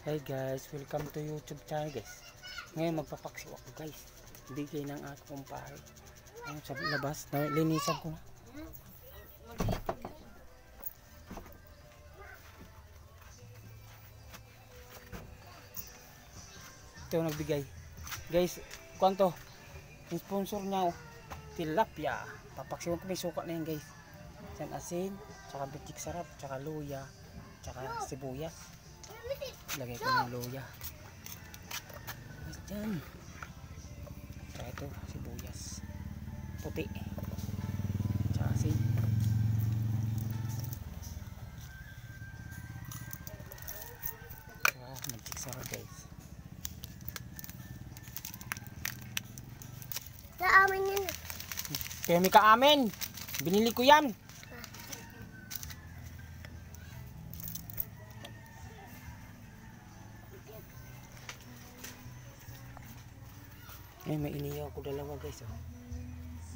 Hey guys, welcome to YouTube channel guys. Ngayon magpapaksiw ako guys. Bigay ng akong kumpare. Ano sa labas, linisan ko na. Ito nagbigay. Guys, kwanto? Yung sponsor niya tilapia. Papaksiwan ko, may suka na yan guys. Yan asin, tsaka bitik sarap, tsaka luya, tsaka sibuyas. Lagay ko ng luya. Diyan. Tsaka ito, sibuyas. Puti. Tsaka asin. Tsaka magic sarap guys. Sa amin yan. Kaya may kaamin. Binili ko yan. Eh, may iniyaw ko dalawa guys. Oh.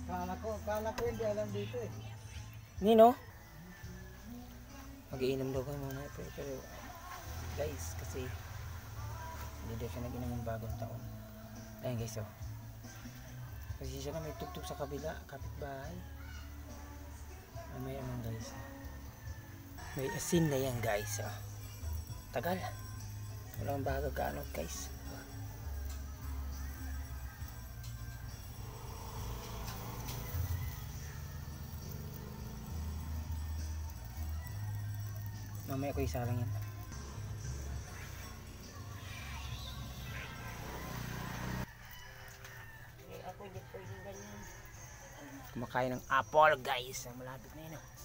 Kala ko hindi alam dito eh. Nino? Mag-iinom daw ko muna. Pero guys, kasi hindi daw siya nag-inom ng bagong taon. Ayan guys, oh. Kasi siya na may tugtog sa kabila, kapitbahay. May amang guys. May asin na yan guys. Oh. Tagal. Walang bago kaanot guys. Mamaya ko isa lang yan. Ako hindi pwede ganyan. Kumakain ng apple guys. Malapit na yun. Oh.